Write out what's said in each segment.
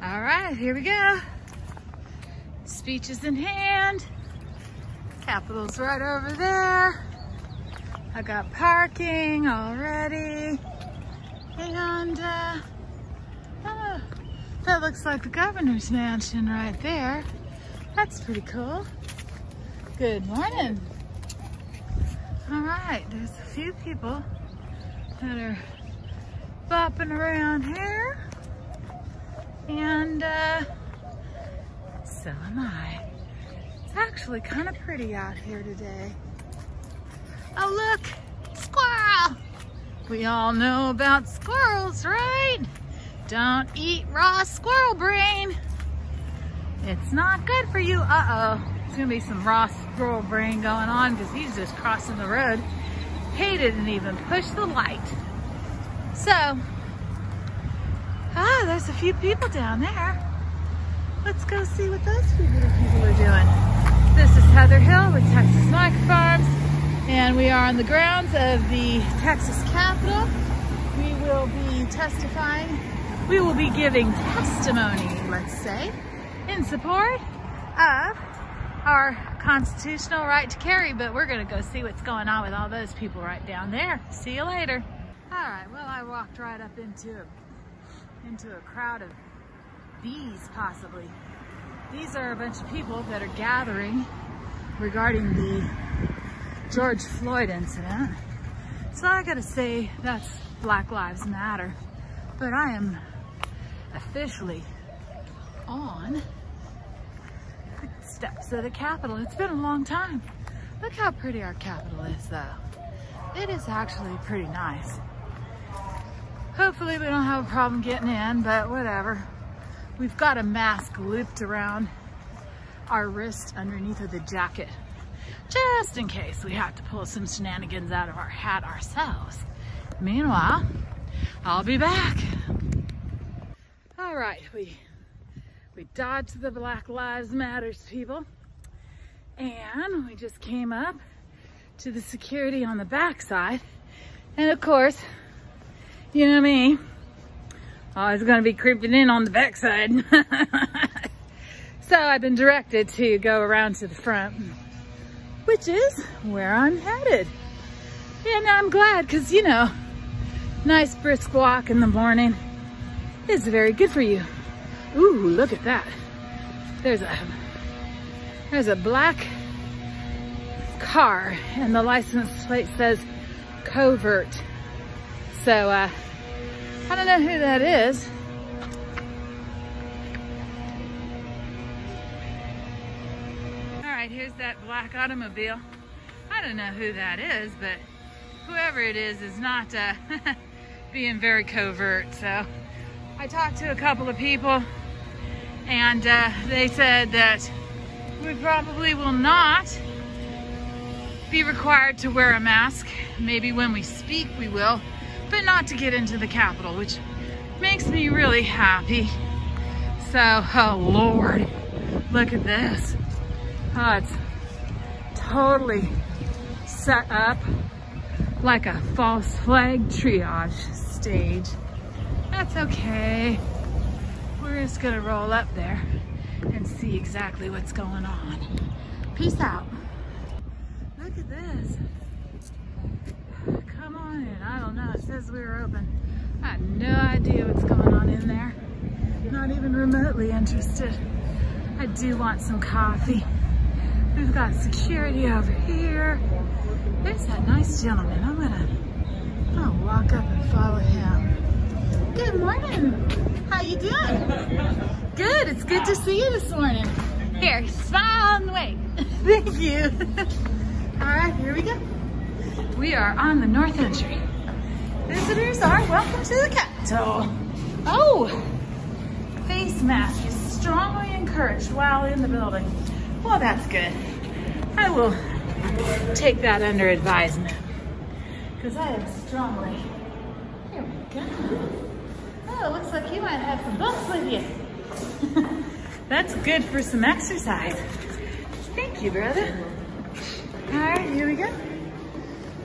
All right, here we go. Speeches in hand. Capitol's right over there. I got parking already. And oh, that looks like the governor's mansion right there. That's pretty cool. Good morning. All right, there's a few people that are bopping around here. And so am I. It's actually kind of pretty out here today. Oh look, squirrel! We all know about squirrels, right? Don't eat raw squirrel brain. It's not good for you. Uh-oh, there's gonna be some raw squirrel brain going on because he's just crossing the road. He didn't even push the light. So, there's a few people down there. Let's go see what those few little people are doing. This is Heather Hill with Texas Microfarms, and we are on the grounds of the Texas Capitol. We will be testifying. We will be giving testimony, let's say, in support of our constitutional right to carry, but we're gonna go see what's going on with all those people right down there. See you later. All right, well, I walked right up into a crowd of bees, possibly. These are a bunch of people that are gathering regarding the George Floyd incident. So I gotta say, that's Black Lives Matter. But I am officially on the steps of the Capitol. It's been a long time. Look how pretty our Capitol is, though. It is actually pretty nice. Hopefully we don't have a problem getting in, but whatever. We've got a mask looped around our wrist underneath of the jacket, just in case we have to pull some shenanigans out of our hat ourselves. Meanwhile, I'll be back. All right, we dodged the Black Lives Matters people, and we just came up to the security on the backside. And of course, you know me, always gonna be creeping in on the backside. So I've been directed to go around to the front, which is where I'm headed. And I'm glad, because you know, nice brisk walk in the morning is very good for you. Ooh, look at that. There's a black car and the license plate says covert. So I don't know who that is. All right, here's that black automobile. I don't know who that is, but whoever it is not being very covert. So I talked to a couple of people, and they said that we probably will not be required to wear a mask. Maybe when we speak we will, but not to get into the Capitol, which makes me really happy. So, oh Lord, look at this. Oh, it's totally set up like a false flag triage stage. That's okay. We're just gonna roll up there and see exactly what's going on. Peace out. Look at this. Come on in. I don't know. It says we were open. I have no idea what's going on in there. Not even remotely interested. I do want some coffee. We've got security over here. There's that nice gentleman. I'm gonna walk up and follow him. Good morning. How you doing? Good. It's good to see you this morning. Here, smile and wave. Thank you. All right, here we go. We are on the north entry. Visitors are welcome to the Capitol. Oh, face mask is strongly encouraged while in the building. Well, that's good. I will take that under advisement, because I am strongly. Here we go. Oh, it looks like you might have some books with you. That's good for some exercise. Thank you, brother. All right, here we go.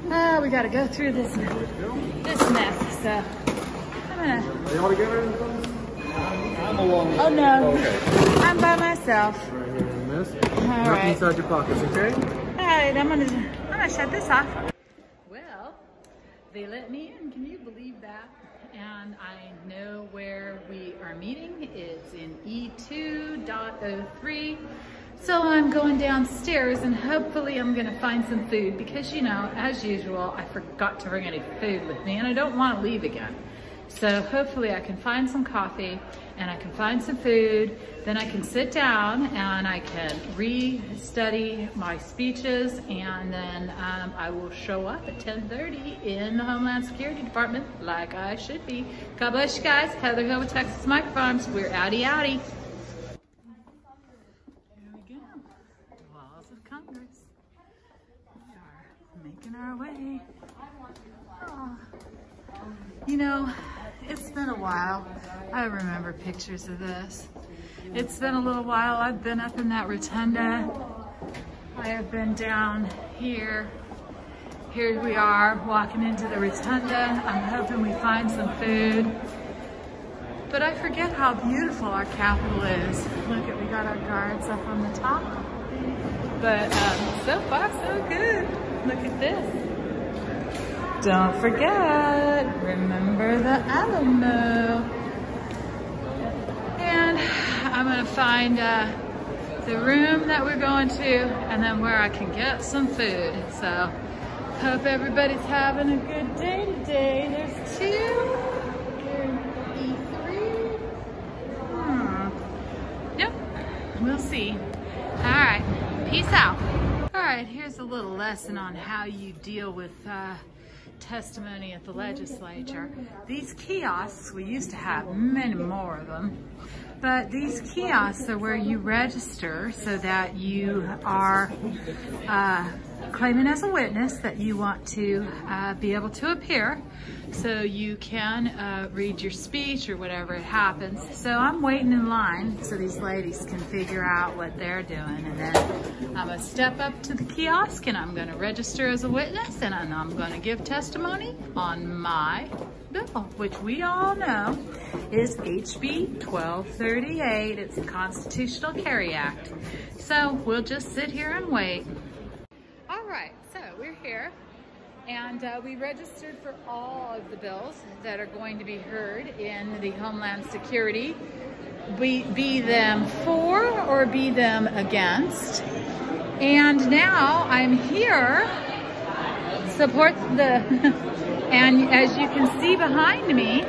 Oh, we gotta go through this mess, so I'm gonna... Are you all together? come along. Oh no, Okay. I'm by myself. Right here in this. All Nothing right. inside your pockets, okay? All right, I'm gonna shut this off. Well, they let me in. Can you believe that? And I know where we are meeting. It's in E2.03. So I'm going downstairs and hopefully I'm gonna find some food because, you know, as usual, I forgot to bring any food with me and I don't want to leave again. So hopefully I can find some coffee and I can find some food. Then I can sit down and I can re-study my speeches, and then I will show up at 10:30 in the Homeland Security Department like I should be. God bless you guys. Heather Hill with Texas Micro Farms. We're outie outie. Here we go. Walls of Congress. We are making our way. Oh. You know, it's been a while. I remember pictures of this. It's been a little while. I've been up in that rotunda. I have been down here. Here we are walking into the rotunda. I'm hoping we find some food. But I forget how beautiful our Capitol is. Look at, we got our guards up on the top. But so far so good. Look at this. Don't forget, remember the Alamo. And I'm gonna find the room that we're going to and then where I can get some food. So, hope everybody's having a good day today. There's two, there's E3. Yep, we'll see. All right, peace out. All right, here's a little lesson on how you deal with testimony at the legislature. These kiosks, we used to have many more of them, but these kiosks are where you register so that you are claiming as a witness that you want to be able to appear, so you can read your speech or whatever it happens. So I'm waiting in line so these ladies can figure out what they're doing, and then I'm gonna step up to the kiosk and I'm gonna register as a witness, and I'm gonna give testimony on my bill, which we all know is HB 1238. It's the Constitutional Carry Act. So we'll just sit here and wait. All right, so we're here, and we registered for all of the bills that are going to be heard in the Homeland Security, be them for or be them against. And now I'm here, support the, and as you can see behind me,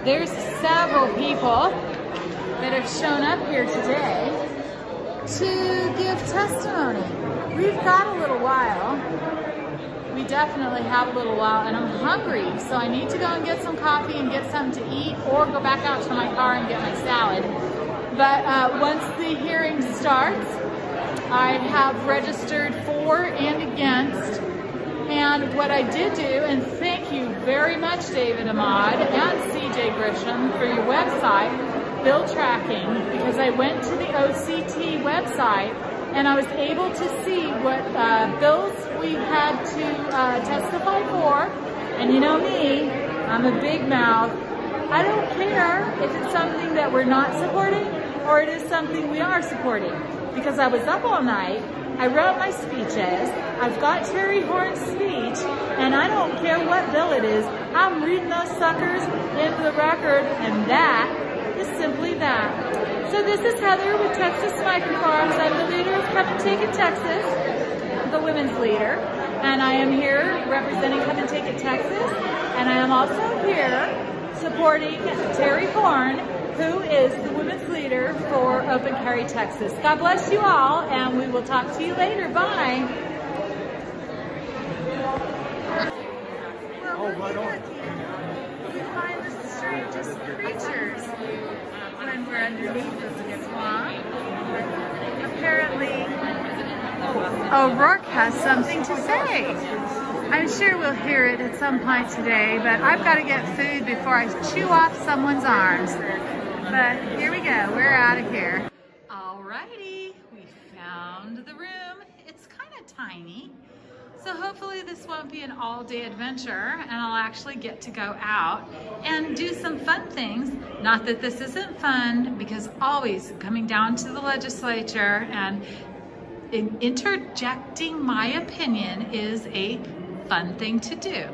there's several people that have shown up here today to give testimony. We've got a little while. We definitely have a little while, and I'm hungry, so I need to go and get some coffee and get something to eat, or go back out to my car and get my salad. But once the hearing starts, I have registered for and against. And what I did do, and thank you very much, David Ahmad and CJ Grisham, for your website, bill tracking, because I went to the OCT website and I was able to see what bills we had to testify for. And you know me, I'm a big mouth. I don't care if it's something that we're not supporting or it is something we are supporting, because I was up all night, I wrote my speeches, I've got Terry Horn's speech, and I don't care what bill it is, I'm reading those suckers into the record, and that is simply that. So this is Heather with Texas Micro Farms. I'm the leader of Come and Take It Texas, the women's leader, and I am here representing Come and Take It Texas, and I am also here supporting Terry Horn, who is the women's leader for Open Carry Texas. God bless you all, and we will talk to you later. Bye. Well, we're lucky. We find the strangest creatures when we're underneath this swamp. Apparently, O'Rourke has something to say. I'm sure we'll hear it at some point today, but I've got to get food before I chew off someone's arms. But here we go, we're out of here. Alrighty, we found the room. It's kind of tiny, So hopefully this won't be an all-day adventure and I'll actually get to go out and do some fun things. Not that this isn't fun, because always coming down to the legislature and interjecting my opinion is a fun thing to do.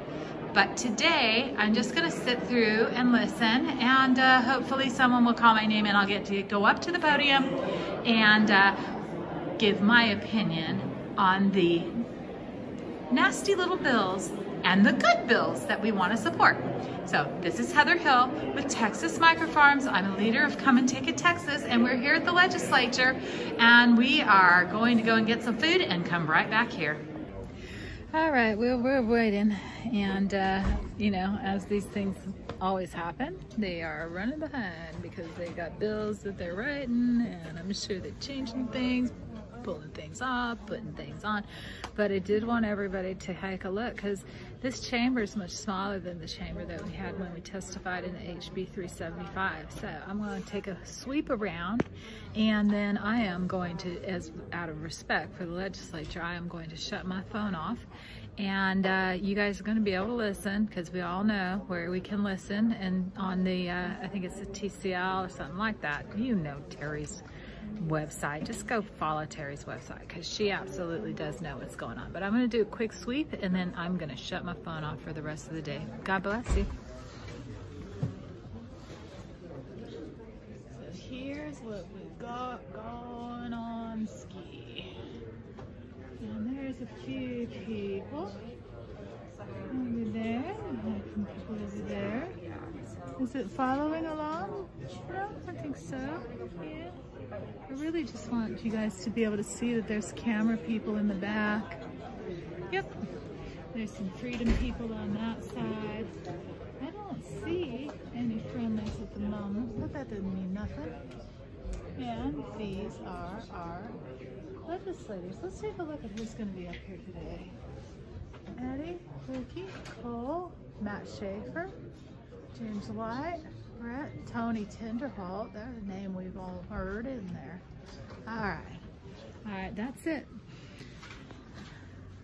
But today I'm just gonna sit through and listen, and hopefully someone will call my name and I'll get to go up to the podium and give my opinion on the nasty little bills and the good bills that we want to support. So this is Heather Hill with Texas Microfarms. I'm a leader of Come and Take It Texas, and we're here at the legislature, and we are going to go and get some food and come right back here. All right, well, we're waiting, and you know, as these things always happen, they are running behind because they got bills that they're writing, and I'm sure they're changing things, pulling things off, putting things on. But I did want everybody to take a look, because this chamber is much smaller than the chamber that we had when we testified in the HB 375. So I'm going to take a sweep around, and then I am going to, as out of respect for the legislature, I am going to shut my phone off, and you guys are going to be able to listen, because we all know where we can listen, and on the I think it's the TCL or something like that. You know Terry's website. Just go follow Terry's website, because she absolutely does know what's going on. But I'm going to do a quick sweep, and then I'm going to shut my phone off for the rest of the day. God bless you. So here's what we've got going on ski. And there's a few people over there. Over there. Is it following along? No, I think so. Yeah. I really just want you guys to be able to see that there's camera people in the back. Yep. There's some freedom people on that side. I don't see any friendlies at the moment, but that doesn't mean nothing. And these are our legislators. Let's take a look at who's going to be up here today. Eddie, Ricky, Cole, Matt Schaefer, James White, Brett, Tony Tinderholt. There's a name we've all heard in there. All right, that's it.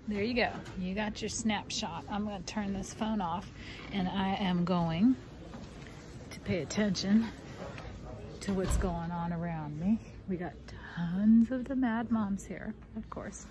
There you go. You got your snapshot. I'm going to turn this phone off, and I am going to pay attention to what's going on around me. We got tons of the mad moms here, of course.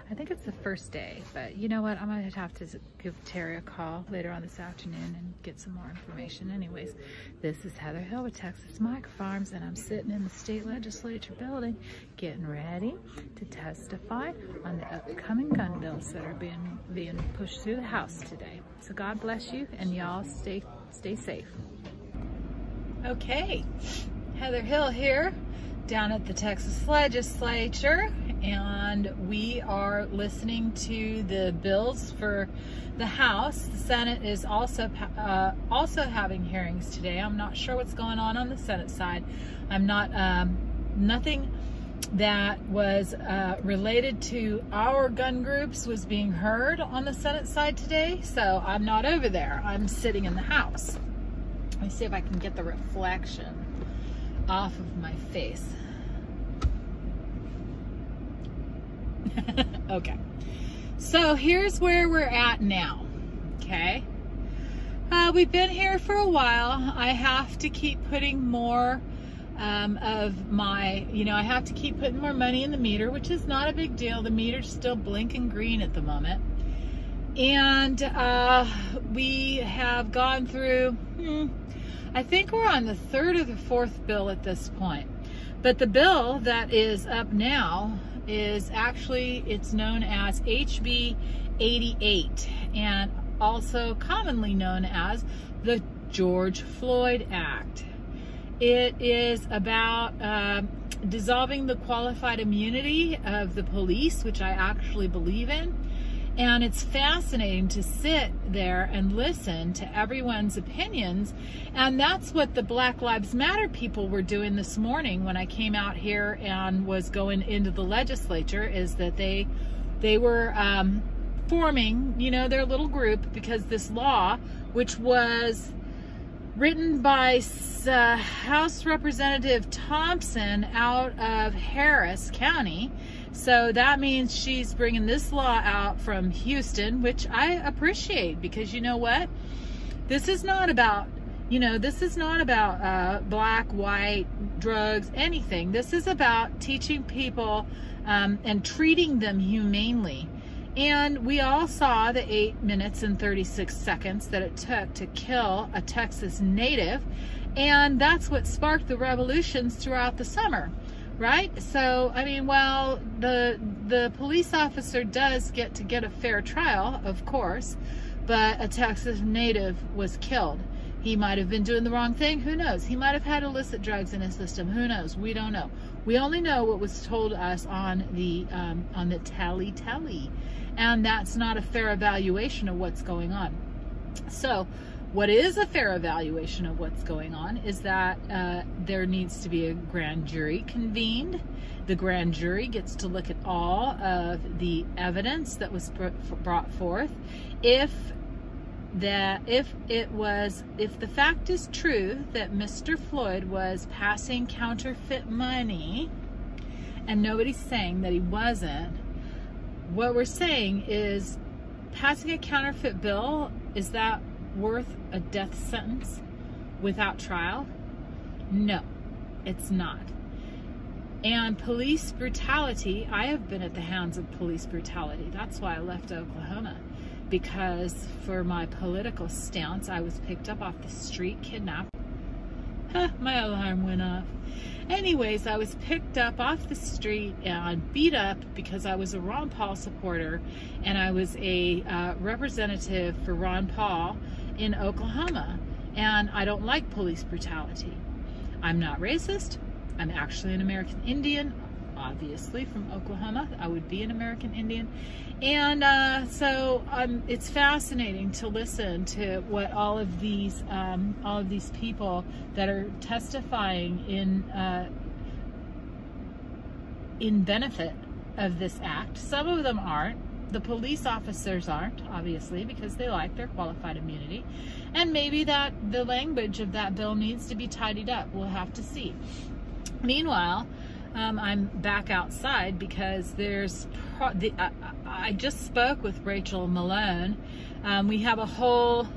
I think it's the first day, but you know what? I'm going to have to give Terry a call later on this afternoon and get some more information. Anyways, this is Heather Hill with Texas Microfarms, and I'm sitting in the state legislature building getting ready to testify on the upcoming gun bills that are being pushed through the House today. So God bless you, and y'all stay safe. Okay, Heather Hill here down at the Texas legislature, and we are listening to the bills for the House. The Senate is also having hearings today. I'm not sure what's going on the Senate side. I'm not nothing that was related to our gun groups was being heard on the Senate side today, so I'm not over there. I'm sitting in the House. Let me see if I can get the reflection off of my face. Okay, so here's where we're at now. Okay, we've been here for a while. I have to keep putting more of my, I have to keep putting more money in the meter, which is not a big deal. The meter's still blinking green at the moment. And we have gone through, I think we're on the third or the fourth bill at this point. But the bill that is up now is actually, it's known as HB 88, and also commonly known as the George Floyd Act. It is about dissolving the qualified immunity of the police, which I actually believe in. And it's fascinating to sit there and listen to everyone's opinions. And that's what the Black Lives Matter people were doing this morning when I came out here and was going into the legislature, is that they were forming, their little group, because this law, which was written by House Representative Thompson out of Harris County, So that means she's bringing this law out from Houston, which I appreciate, because you know what? This is not about, this is not about black, white, drugs, anything. This is about teaching people and treating them humanely. And we all saw the 8 minutes and 36 seconds that it took to kill a Texas native. And that's what sparked the revolutions throughout the summer, right? So, I mean, while the police officer does get to get a fair trial, of course, but a Texas native was killed. He might have been doing the wrong thing. Who knows? He might have had illicit drugs in his system. Who knows? We don't know. We only know what was told us on the tally. And that's not a fair evaluation of what's going on. So what is a fair evaluation of what's going on is that there needs to be a grand jury convened. The grand jury gets to look at all of the evidence that was brought forth. If the fact is true that Mr. Floyd was passing counterfeit money, and nobody's saying that he wasn't, what we're saying is, passing a counterfeit bill, is that worth a death sentence without trial? No, it's not. And police brutality, I have been at the hands of police brutality. That's why I left Oklahoma, because for my political stance, I was picked up off the street, kidnapped. My alarm went off. Anyways, I was picked up off the street and beat up because I was a Ron Paul supporter, and I was a representative for Ron Paul in Oklahoma, and I don't like police brutality. I'm not racist. I'm actually an American Indian, obviously from Oklahoma. I would be an American Indian. And so it's fascinating to listen to what all of these people that are testifying in benefit of this act. Some of them aren't. The police officers aren't, obviously, because they like their qualified immunity. And maybe that the language of that bill needs to be tidied up. We'll have to see. Meanwhile, I'm back outside because I just spoke with Rachel Malone. We have a whole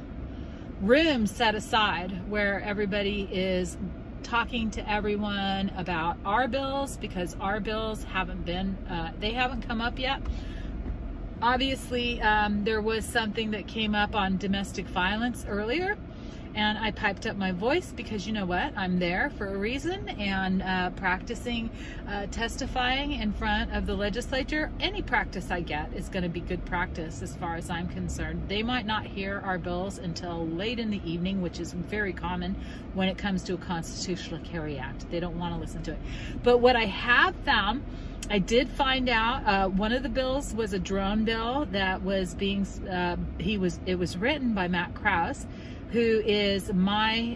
room set aside where everybody is talking to everyone about our bills, because our bills haven't been, they haven't come up yet. Obviously, there was something that came up on domestic violence earlier, and I piped up my voice because you know what? I'm there for a reason, and practicing testifying in front of the legislature, any practice I get is going to be good practice as far as I'm concerned. They might not hear our bills until late in the evening, which is very common when it comes to a constitutional carry act. They don't want to listen to it. But what I have found, I did find out one of the bills was a drone bill that was being, it was written by Matt Krause, who is my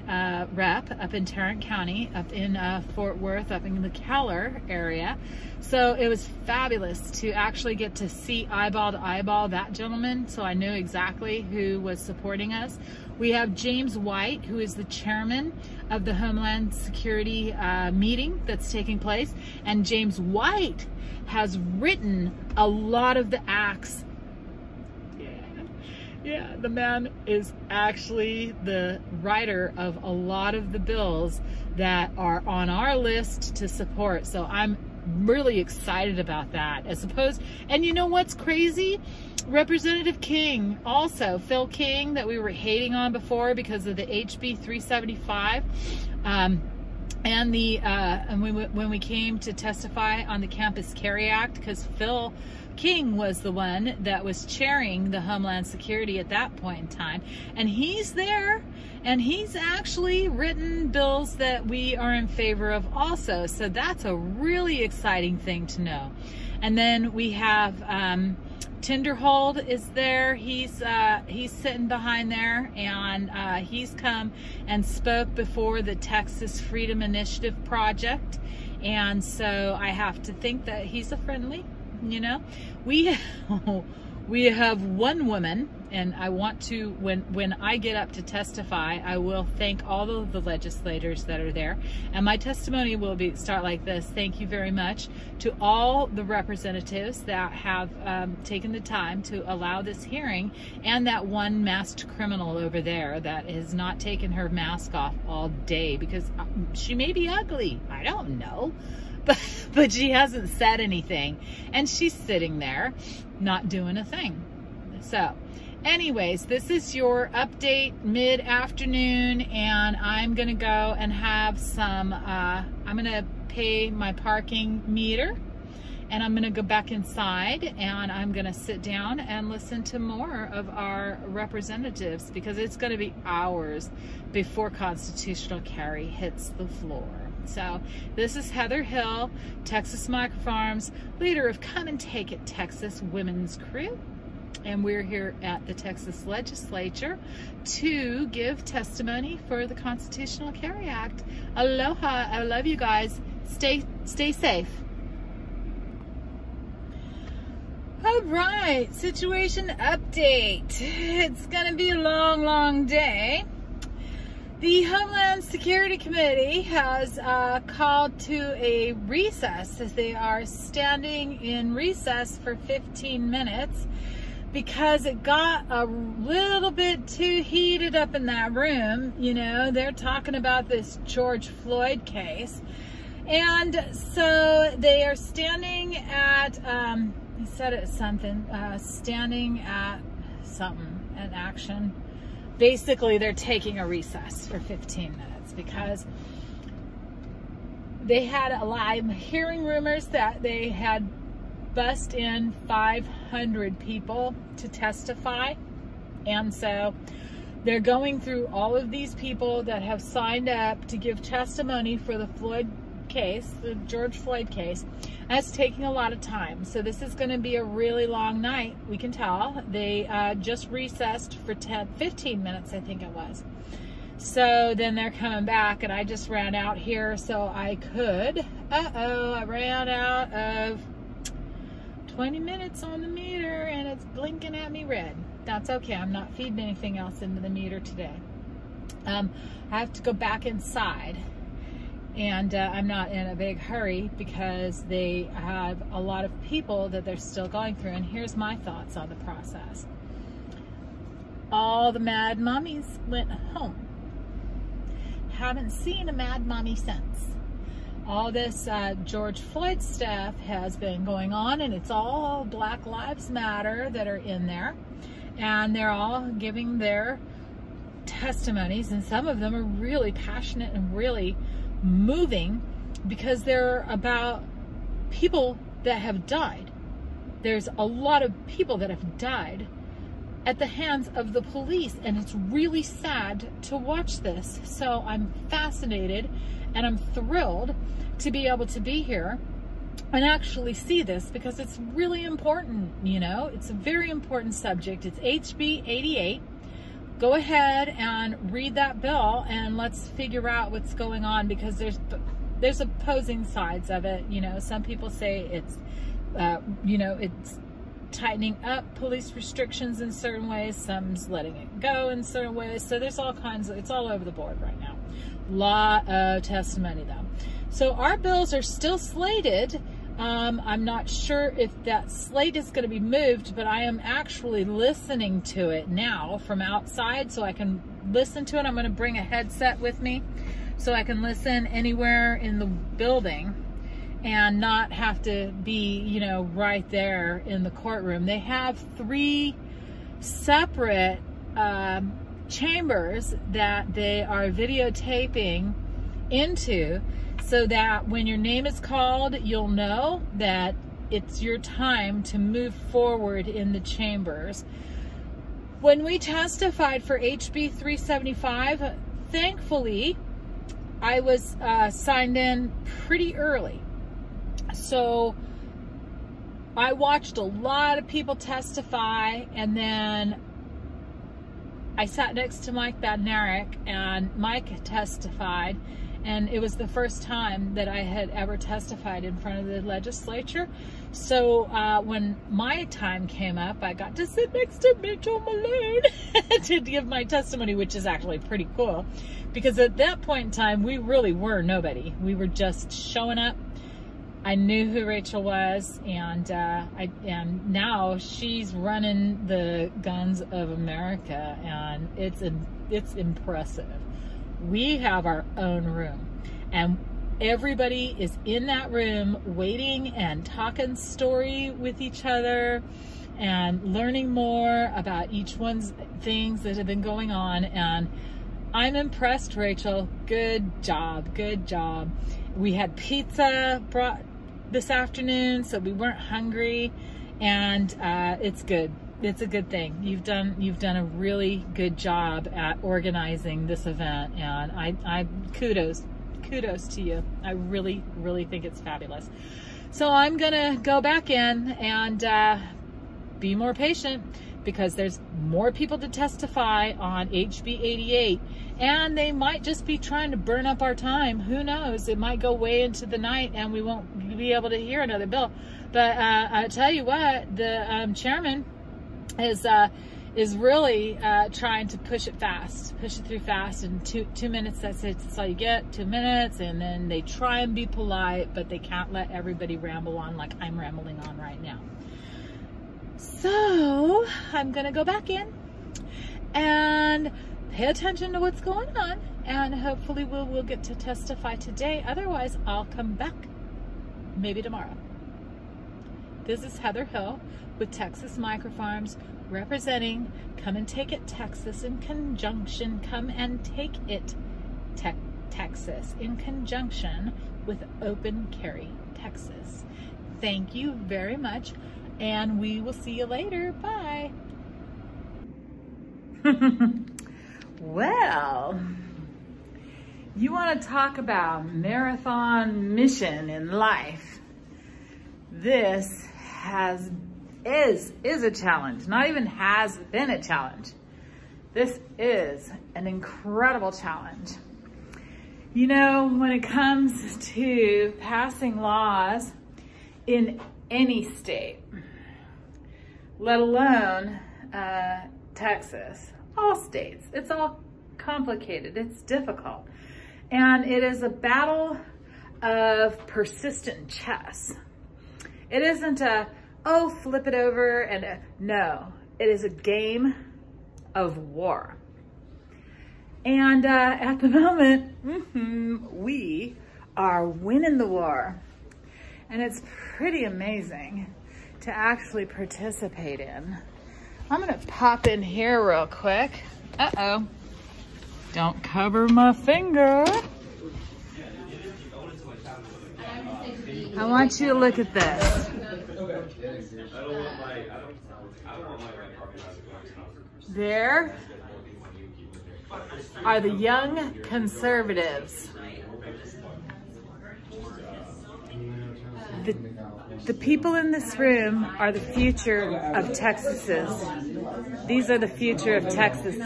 rep up in Tarrant County, up in Fort Worth, up in the Keller area. So it was fabulous to actually get to see eyeball to eyeball that gentleman, so I knew exactly who was supporting us. We have James White, who is the chairman of the Homeland Security meeting that's taking place, and James White has written a lot of the acts. Yeah, the man is actually the writer of a lot of the bills that are on our list to support. So I'm really excited about that. As opposed, and you know what's crazy? Representative King, also Phil King, that we were hating on before because of the HB 375, and the when we came to testify on the Campus Carry Act, because Phil King was the one that was chairing the Homeland Security at that point in time, and he's there, and he's actually written bills that we are in favor of also. So that's a really exciting thing to know. And then we have Tinderhold is there. He's sitting behind there, and he's come and spoke before the Texas Freedom Initiative Project, and so I have to think that he's a friendly. You know, we have one woman, and I want to, when I get up to testify, I will thank all of the legislators that are there, and my testimony will start like this. Thank you very much to all the representatives that have taken the time to allow this hearing, and that one masked criminal over there that has not taken her mask off all day, because she may be ugly, I don't know, but she hasn't said anything, and she's sitting there not doing a thing. So anyways, this is your update mid-afternoon, and I'm gonna go and have some I'm gonna pay my parking meter, and I'm gonna go back inside, and I'm gonna sit down and listen to more of our representatives, because it's gonna be hours before constitutional carry hits the floor. So this is Heather Hill, Texas Microfarms, leader of Come and Take It Texas Women's Crew. And we're here at the Texas Legislature to give testimony for the Constitutional Carry Act. Aloha, I love you guys. Stay safe. All right, situation update. It's gonna be a long day. The Homeland Security Committee has called to a recess, as they are standing in recess for 15 minutes because it got a little bit too heated up in that room. You know, they're talking about this George Floyd case. And so they are standing at, he said it something, standing at something, at action. Basically, they're taking a recess for 15 minutes because they had a live hearing rumors that they had bussed in 500 people to testify. And so they're going through all of these people that have signed up to give testimony for the Floyd case, the George Floyd case. That's taking a lot of time. So this is going to be a really long night, we can tell. They just recessed for 15 minutes, I think it was. So then they're coming back, and I just ran out here so I could. I ran out of 20 minutes on the meter, and it's blinking at me red. That's okay. I'm not feeding anything else into the meter today. I have to go back inside. And I'm not in a big hurry because they have a lot of people that they're still going through. And here's my thoughts on the process. All the mad mommies went home. Haven't seen a mad mommy since. All this George Floyd stuff has been going on, and it's all Black Lives Matter that are in there. And they're all giving their testimonies, and some of them are really passionate and really moving because they're about people that have died. There's a lot of people that have died at the hands of the police, and it's really sad to watch this. So I'm fascinated, and I'm thrilled to be able to be here and actually see this, because it's really important. You know, it's a very important subject. It's HB 88. Go ahead and read that bill, and let's figure out what's going on, because there's opposing sides of it. You know, some people say it's, you know, it's tightening up police restrictions in certain ways. Some's letting it go in certain ways. So there's all kinds of, it's all over the board right now. Lot of testimony though. So our bills are still slated. I'm not sure if that slate is going to be moved, but I am actually listening to it now from outside, so I can listen to it. I'm going to bring a headset with me so I can listen anywhere in the building and not have to be, you know, right there in the courtroom. They have 3 separate chambers that they are videotaping into, so that when your name is called, you'll know that it's your time to move forward in the chambers. When we testified for HB 375, thankfully, I was signed in pretty early. So I watched a lot of people testify, and then I sat next to Mike Badnarik, and Mike testified. And it was the first time that I had ever testified in front of the legislature. So when my time came up, I got to sit next to Rachel Malone to give my testimony, which is actually pretty cool. Because at that point in time, we really were nobody. We were just showing up. I knew who Rachel was, and now she's running the guns of America, and it's impressive. We have our own room, and everybody is in that room waiting and talking story with each other and learning more about each one's things that have been going on. And I'm impressed, Rachel. Good job, good job. We had pizza brought this afternoon, so we weren't hungry, and it's good. It's a good thing. You've done a really good job at organizing this event, and I kudos to you. I really think it's fabulous. So I'm gonna go back in and be more patient, because there's more people to testify on HB 88, and they might just be trying to burn up our time. Who knows? It might go way into the night and we won't be able to hear another bill. But I tell you what, the chairman is really trying to push it through fast. And two minutes, that's it. That's all you get, 2 minutes. And then they try and be polite, but they can't let everybody ramble on like I'm rambling on right now. So I'm gonna go back in and pay attention to what's going on, and hopefully we'll get to testify today. Otherwise, I'll come back maybe tomorrow. This is Heather Hill with Texas Microfarms, representing Come and Take It Texas in conjunction. Come and Take It Texas in conjunction with Open Carry Texas. Thank you very much, and we will see you later. Bye. Well, you want to talk about marathon mission in life. This is a challenge. Not even has been a challenge. This is an incredible challenge. You know, when it comes to passing laws in any state, let alone Texas, all states, it's all complicated, it's difficult. And it is a battle of persistent chess. It isn't a, oh, flip it over, and no, it is a game of war. And at the moment, we are winning the war. And it's pretty amazing to actually participate in. I'm gonna pop in here real quick. Uh-oh, don't cover my finger. I want you to look at this. There are the young conservatives. The people in this room are the future of Texas's. These are the future of Texas.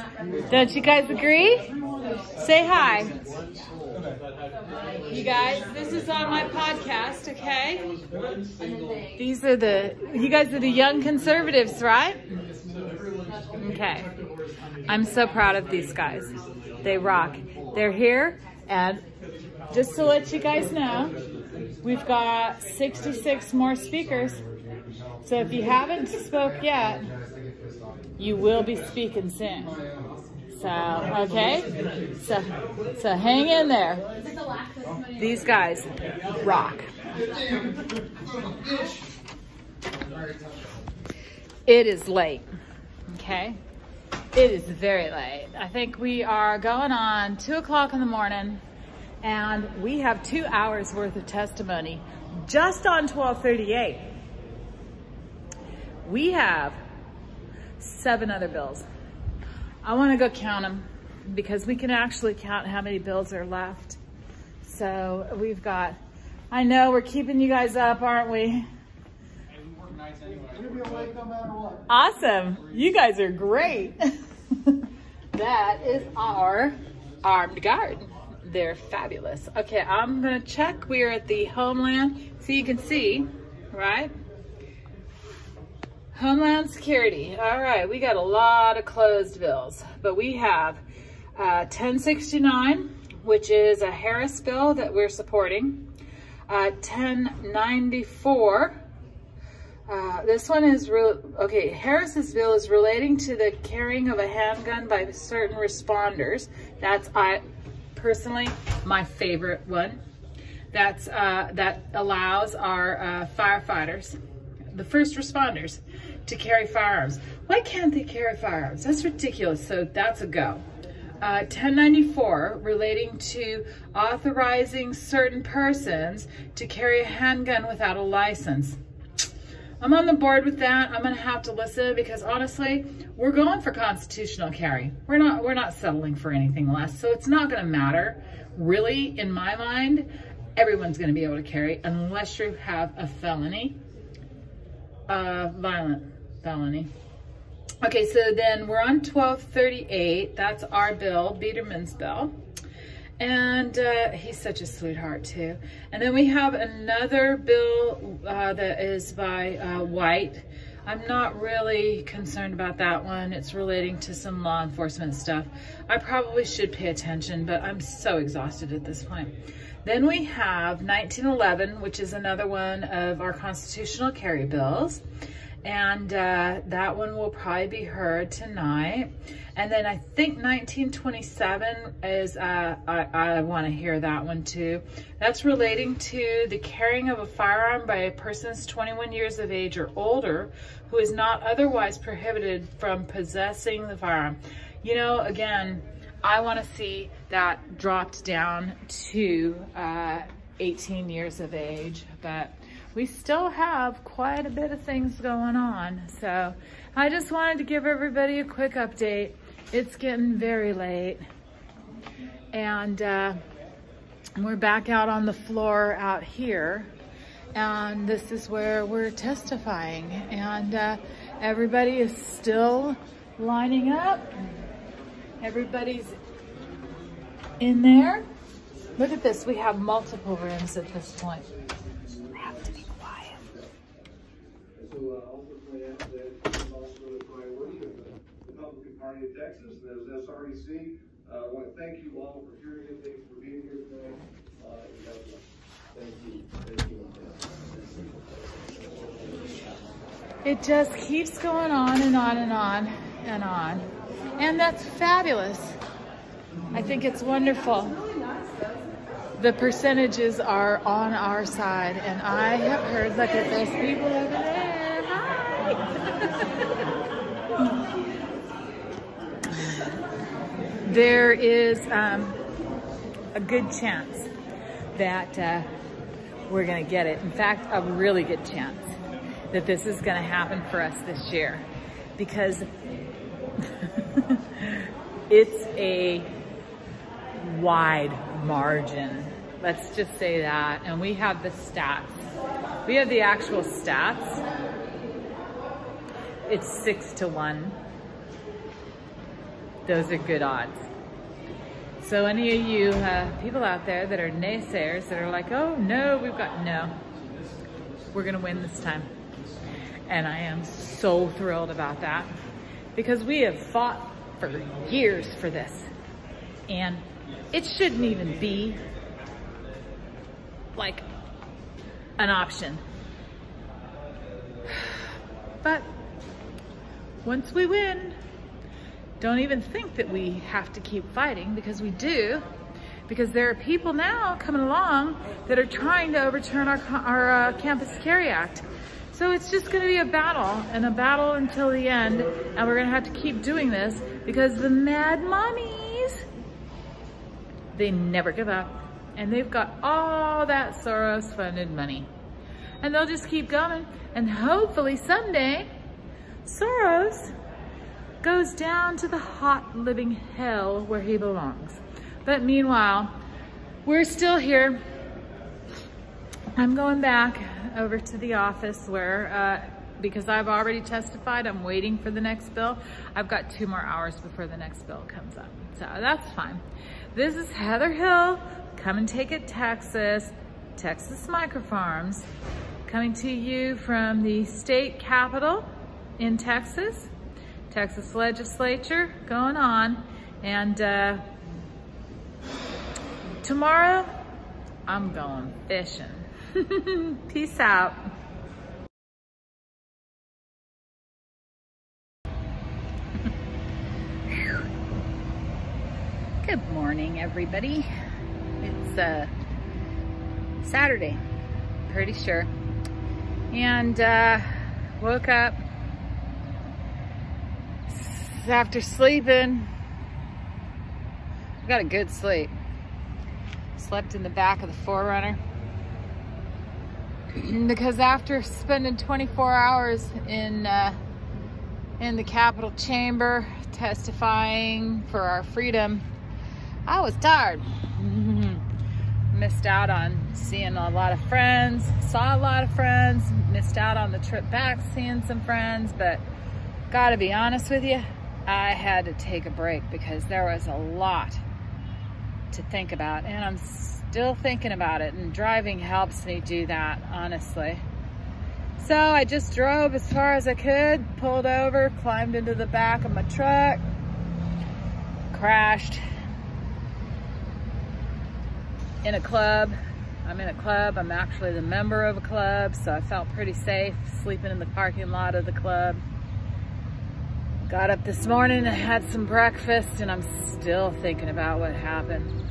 Don't you guys agree? Say hi. You guys, this is on my podcast, okay? You guys are the young conservatives, right? Okay. I'm so proud of these guys. They rock. They're here, and just to let you guys know, we've got 66 more speakers. So if you haven't spoke yet, you will be speaking soon. So, okay? So hang in there. These guys rock. It is late, okay? It is very late. I think we are going on 2 o'clock in the morning, and we have 2 hours worth of testimony just on 1238. We have 7 other bills. I want to go count them because we can actually count how many bills are left. So we've got, I know we're keeping you guys up, aren't we? Hey, we work nights anyway. You'll be awake no matter what. Awesome. You guys are great. That is our armed guard. they're fabulous. Okay, I'm gonna check. We are at the Homeland, so you can see, right? Homeland Security. All right, we got a lot of closed bills, but we have 1069, which is a Harris bill that we're supporting. 1094. This one is okay. Harris's bill is relating to the carrying of a handgun by certain responders. That's personally my favorite one. That's that allows our firefighters, the first responders, to carry firearms. Why can't they carry firearms? That's ridiculous. So that's a go. 1094 relating to authorizing certain persons to carry a handgun without a license. I'm on the board with that. I'm gonna have to listen because honestly, we're going for constitutional carry. We're not settling for anything less. So it's not gonna matter. Really, in my mind, everyone's gonna be able to carry unless you have a felony, violent felony. Okay, so then we're on 1238. That's our bill, Biederman's bill. And he's such a sweetheart too. And then we have another bill that is by White. I'm not really concerned about that one. It's relating to some law enforcement stuff. I probably should pay attention, but I'm so exhausted at this point. Then we have 1911, which is another one of our constitutional carry bills. And that one will probably be heard tonight. And then I think 1927 is, I want to hear that one too. That's relating to the carrying of a firearm by a person 21 years of age or older who is not otherwise prohibited from possessing the firearm. You know, again, I want to see that dropped down to 18 years of age, but we still have quite a bit of things going on. So I just wanted to give everybody a quick update. It's getting very late. And we're back out on the floor out here. And this is where we're testifying. And everybody is still lining up. Everybody's in there. Look at this, we have multiple rooms at this point. I have to be quiet. So ultimately, that's also the priority of the Republican Party of Texas. And as SREC, I want to thank you all for hearing it. Thank you for being here tonight. Thank you. Thank you. It just keeps going on and on and on and on. And that's fabulous. I think it's wonderful. The percentages are on our side, and I have heard, look at those people over there. Hi. There is a good chance that we're going to get it. In fact, a really good chance that this is going to happen for us this year, because it's a wide margin. Let's just say that. And we have the stats. We have the actual stats. It's 6-1. Those are good odds. So any of you people out there that are naysayers that are like, oh no, we're gonna win this time. And I am so thrilled about that, because we have fought for years for this. And it shouldn't even be like an option. But once we win, don't even think that we have to keep fighting, because we do. Because there are people now coming along that are trying to overturn our Campus Carry Act. So it's just gonna be a battle, and a battle until the end. And we're gonna have to keep doing this, because the mad mommies, they never give up. And they've got all that Soros-funded money. And they'll just keep going. And hopefully someday, Soros goes down to the hot living hell where he belongs. But meanwhile, we're still here. I'm going back over to the office where because I've already testified. I'm waiting for the next bill. I've got 2 more hours before the next bill comes up. So that's fine. This is Heather Hill, Come and Take It Texas, Texas Microfarms, coming to you from the state capitol in Texas. Texas legislature going on. And tomorrow, I'm going fishing. Peace out. Good morning, everybody. It's Saturday, pretty sure. And woke up after sleeping. I got a good sleep. Slept in the back of the 4Runner. Because after spending 24 hours in the Capitol chamber testifying for our freedom, I was tired. Missed out on seeing a lot of friends, saw a lot of friends, missed out on the trip back seeing some friends, but gotta be honest with you, I had to take a break because there was a lot to think about, and I'm still thinking about it, and driving helps me do that, honestly. So I just drove as far as I could, pulled over, climbed into the back of my truck, crashed in a club. I'm in a club. I'm actually the member of a club, so I felt pretty safe sleeping in the parking lot of the club. Got up this morning and had some breakfast, and I'm still thinking about what happened.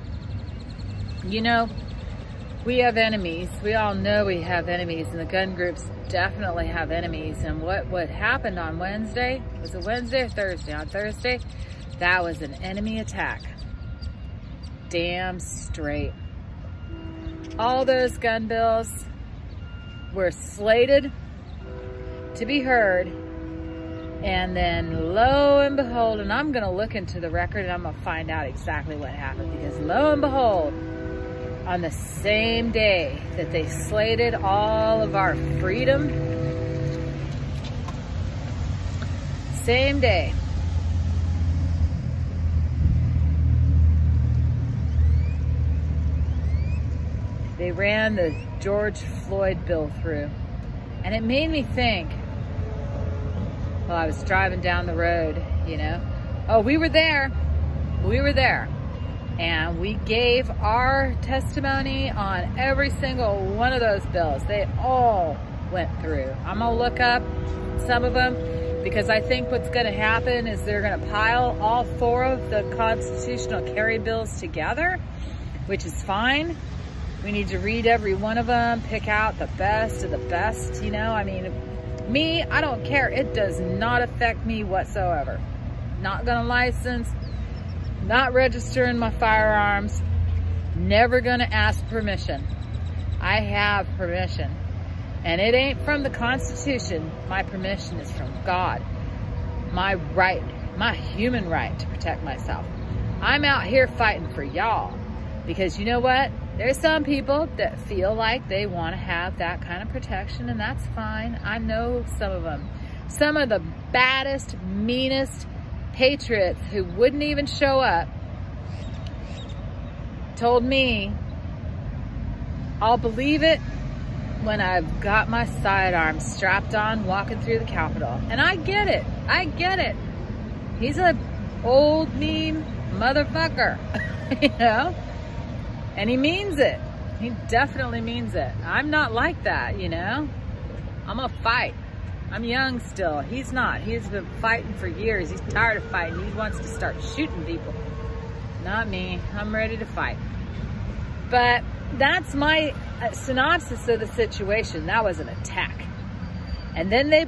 You know, we have enemies. We all know we have enemies, and the gun groups definitely have enemies. And what happened on Wednesday, was it Wednesday or Thursday? On Thursday, that was an enemy attack. Damn straight. All those gun bills were slated to be heard, and then lo and behold, and I'm gonna look into the record and I'm gonna find out exactly what happened, because lo and behold, on the same day that they slated all of our freedom, same day, they ran the George Floyd bill through. And it made me think, well, I was driving down the road, you know, oh, we were there. And we gave our testimony on every single one of those bills. They all went through. I'm gonna look up some of them, because I think what's gonna happen is they're gonna pile all 4 of the constitutional carry bills together, which is fine. We need to read every one of them, pick out the best of the best, you know? I mean, me, I don't care. It does not affect me whatsoever. Not gonna license, not registering my firearms, never gonna ask permission. I have permission. And it ain't from the Constitution. My permission is from God. My right, my human right to protect myself. I'm out here fighting for y'all. Because you know what? There's some people that feel like they want to have that kind of protection, and that's fine. I know some of them. Some of the baddest, meanest patriots who wouldn't even show up told me, I'll believe it when I've got my sidearms strapped on walking through the Capitol. And I get it. I get it. He's an old, mean motherfucker, you know? And he means it. He definitely means it. I'm not like that, you know? I'm gonna fight. I'm young still. He's not. He's been fighting for years. He's tired of fighting. He wants to start shooting people. Not me. I'm ready to fight. But that's my synopsis of the situation. That was an attack. And then they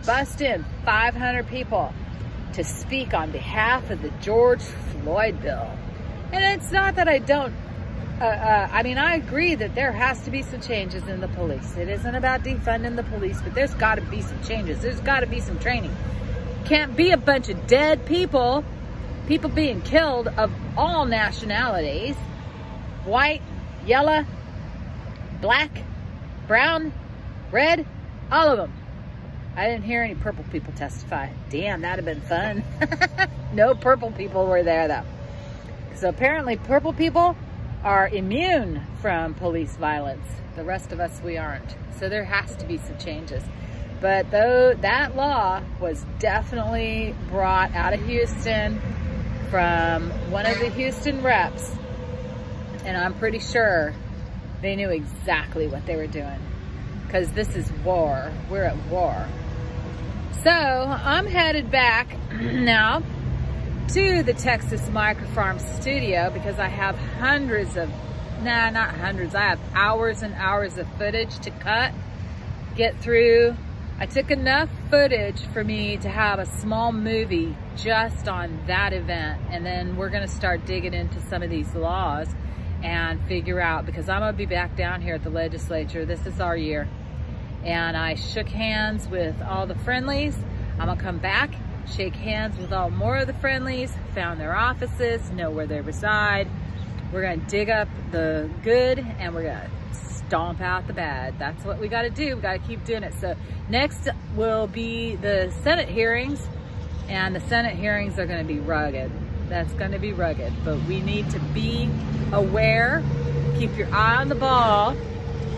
bust in 500 people to speak on behalf of the George Floyd bill. And it's not that I don't, I mean, I agree that there has to be some changes in the police. It isn't about defunding the police, but there's got to be some changes. There's got to be some training. Can't be a bunch of dead people, people being killed of all nationalities, white, yellow, black, brown, red, all of them. I didn't hear any purple people testify. Damn, that'd have been fun. No purple people were there though. So apparently purple people are immune from police violence. The rest of us, we aren't. So there has to be some changes. But though that law was definitely brought out of Houston from one of the Houston reps, and I'm pretty sure they knew exactly what they were doing, because this is war. We're at war. So I'm headed back now to the Texas Microfarm studio because I have hundreds of, nah, not hundreds, I have hours and hours of footage to cut, get through. I took enough footage for me to have a small movie just on that event, and then we're gonna start digging into some of these laws and figure out, because I'm gonna be back down here at the legislature. This is our year. And I shook hands with all the friendlies. I'm gonna come back, shake hands with all more of the friendlies, found their offices, know where they reside. We're gonna dig up the good and we're gonna stomp out the bad. That's what we gotta do. We gotta keep doing it. So next will be the Senate hearings, and the Senate hearings are gonna be rugged. That's gonna be rugged, but we need to be aware, keep your eye on the ball,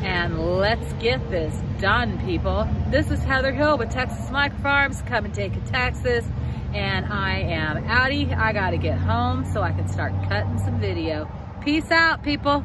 and let's get this done, people. This is Heather Hill with Texas Microfarms. Come and take a Texas. And I am outie. I gotta get home so I can start cutting some video. Peace out, people.